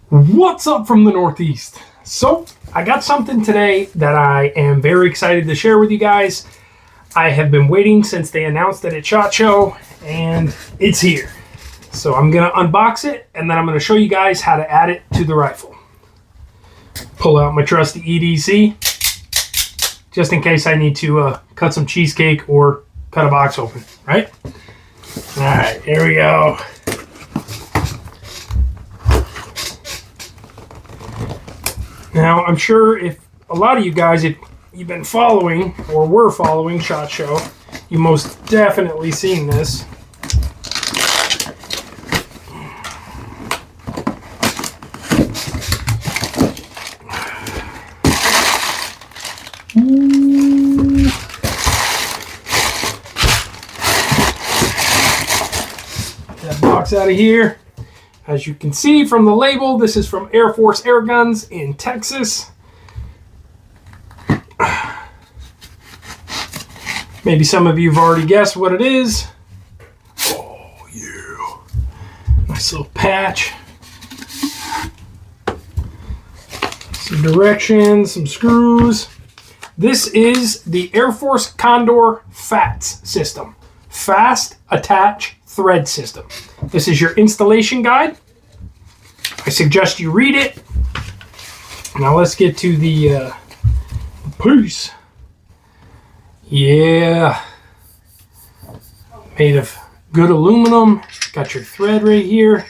What's up from the Northeast? So, I got something today that I am very excited to share with you guys. I have been waiting since they announced it at SHOT Show, and it's here. So I'm going to unbox it, and then I'm going to show you guys how to add it to the rifle. Pull out my trusty EDC, just in case I need to cut some cheesecake or cut a box open, right? All right, here we go. Now, I'm sure if a lot of you guys, if you've been following or were following SHOT Show, you most definitely seen this. That box out of here. As you can see from the label, this is from Airforce Airguns in Texas. Maybe some of you have already guessed what it is. Oh, yeah. Nice little patch. Some directions, some screws. This is the Airforce Condor F.A.T.S system. Fast Attach Thread System. This is your installation guide. I suggest you read it. Now let's get to the piece. Yeah. Made of good aluminum. Got your thread right here.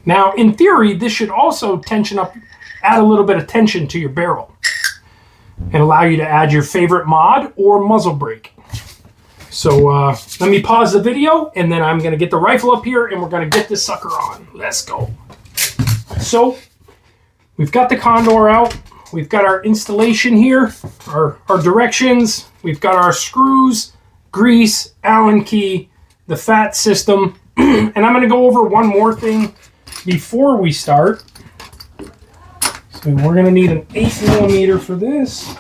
Now, in theory, this should also tension up, add a little bit of tension to your barrel and allow you to add your favorite mod or muzzle brake. So let me pause the video, and then I'm going to get the rifle up here, and we're going to get this sucker on. Let's go. So we've got the Condor out. We've got our installation here, our directions. We've got our screws, grease, Allen key, the F.A.T.S system. And I'm going to go over one more thing before we start. So we're going to need an 8mm for this.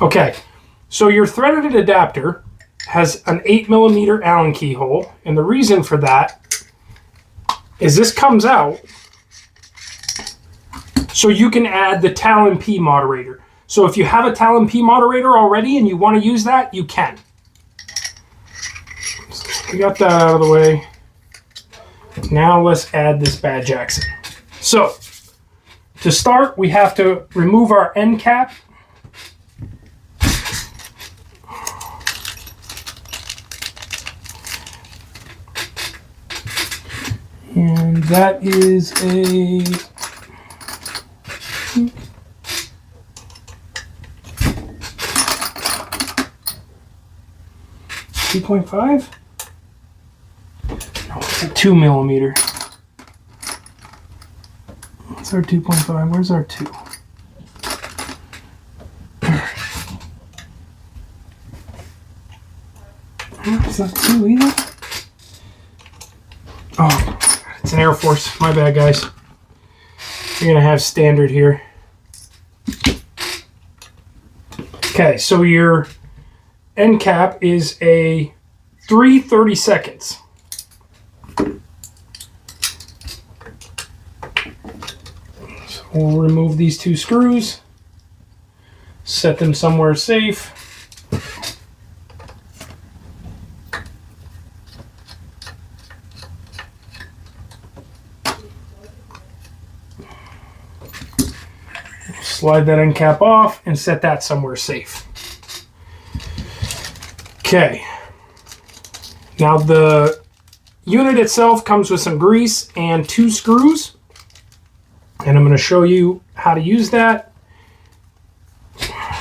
Okay, so your threaded adapter has an 8mm Allen key hole, and the reason for that is this comes out so you can add the Talon P Moderator. So if you have a Talon P Moderator already and you want to use that, you can. So we got that out of the way. Now let's add this bad Jackson. So to start, we have to remove our end cap. And that is a 2.5? No, it's a 2mm. What's our 2.5? Where's our 2? It's not 2 either. Oh. It's an Airforce. My bad, guys. You're going to have standard here. Okay, so your end cap is a 3/32. So we'll remove these two screws, set them somewhere safe. Slide that end cap off and set that somewhere safe. Okay. Now the unit itself comes with some grease and 2 screws. And I'm going to show you how to use that.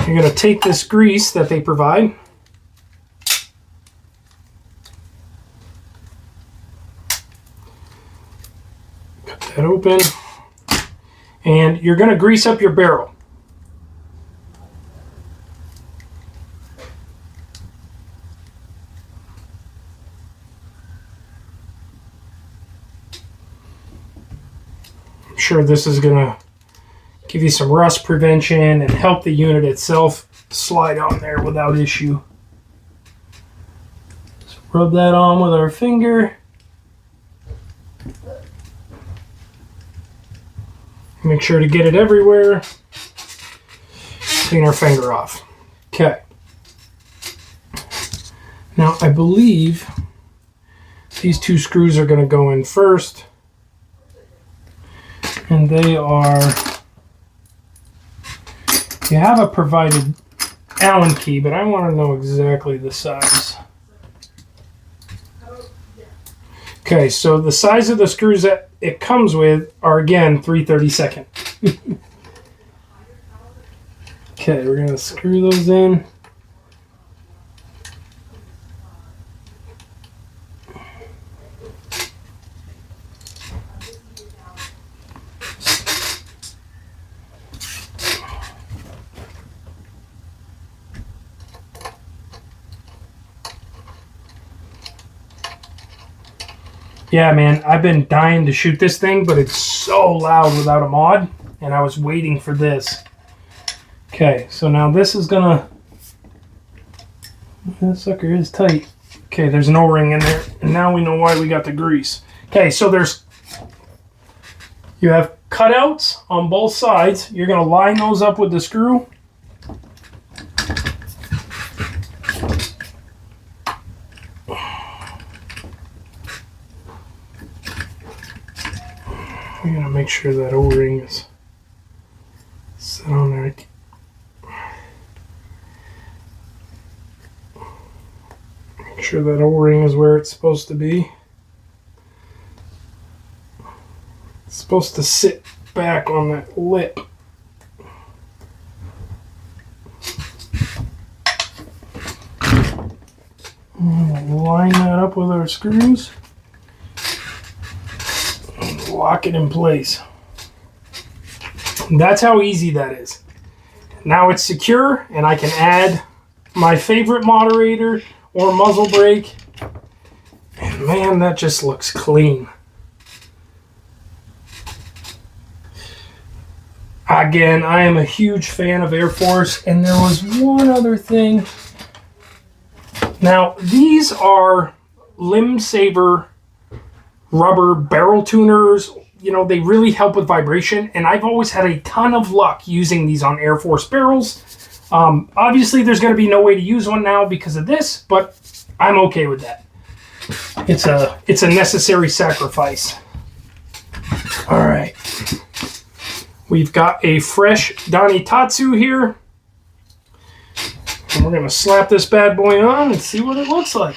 You're going to take this grease that they provide. Cut that open. And you're going to grease up your barrel. I'm sure this is going to give you some rust prevention and help the unit itself slide on there without issue. Just rub that on with our finger. Make sure to get it everywhere. Clean our finger off. Okay. Now I believe these two screws are going to go in first. And they are, you have a provided Allen key, but I want to know exactly the size. Okay, so the size of the screws that it comes with are, again, 3/32. Okay, we're going to screw those in. Yeah, man, I've been dying to shoot this thing, but it's so loud without a mod, and I was waiting for this. Okay, so now this is gonna... That sucker is tight. Okay, there's an O-ring in there, and now we know why we got the grease. Okay, so you have cutouts on both sides. You're gonna line those up with the screw. We're going to make sure that O-ring is set on there. Make sure that O-ring is where it's supposed to be. It's supposed to sit back on that lip. We'll line that up with our screws. Lock it in place. That's how easy that is. Now it's secure, and I can add my favorite moderator or muzzle brake. And man, that just looks clean. Again, I am a huge fan of Airforce, and there was one other thing. Now, these are limb saver rubber barrel tuners. You know, they really help with vibration, and I've always had a ton of luck using these on Airforce barrels. Obviously, there's going to be no way to use one now because of this, but I'm okay with that. It's a necessary sacrifice. All right. We've got a fresh Donnie Tatsu here. And we're going to slap this bad boy on and see what it looks like.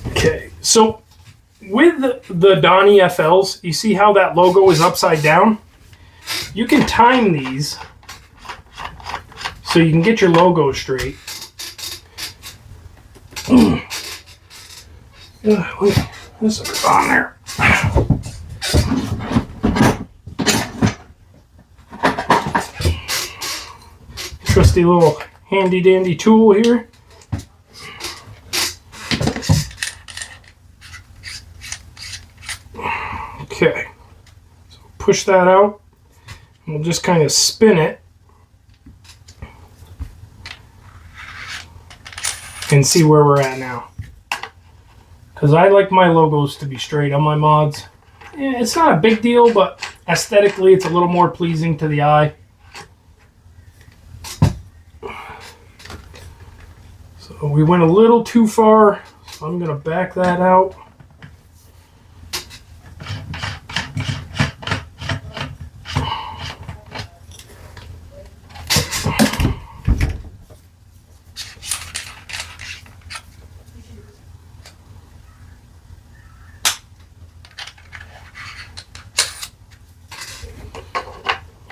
Okay, so with the Donnie FLs, you see how that logo is upside down? You can time these so you can get your logo straight. This is on there. Trusty little handy dandy tool here. Okay, so push that out. We'll just kind of spin it and see where we're at now. Because I like my logos to be straight on my mods. Yeah, it's not a big deal, but aesthetically it's a little more pleasing to the eye. So we went a little too far, so I'm going to back that out.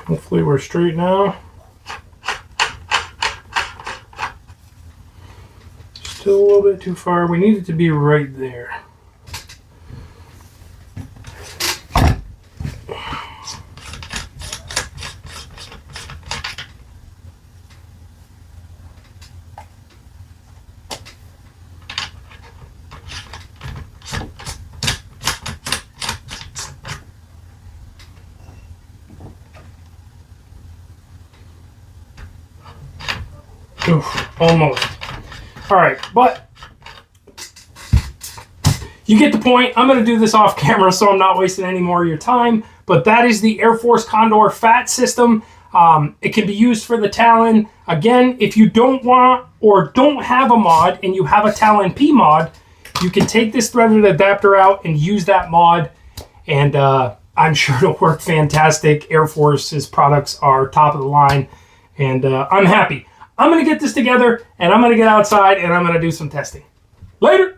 Hopefully we're straight now. Still a little bit too far. We need it to be right there. Oof, almost. All right, but you get the point. I'm going to do this off camera, so I'm not wasting any more of your time. But that is the Airforce Condor F.A.T.S system. It can be used for the Talon. Again, if you don't want or don't have a mod and you have a Talon P mod, you can take this threaded adapter out and use that mod. And I'm sure it'll work fantastic. Airforce's products are top of the line. And I'm happy. I'm going to get this together and I'm going to get outside and I'm going to do some testing. Later.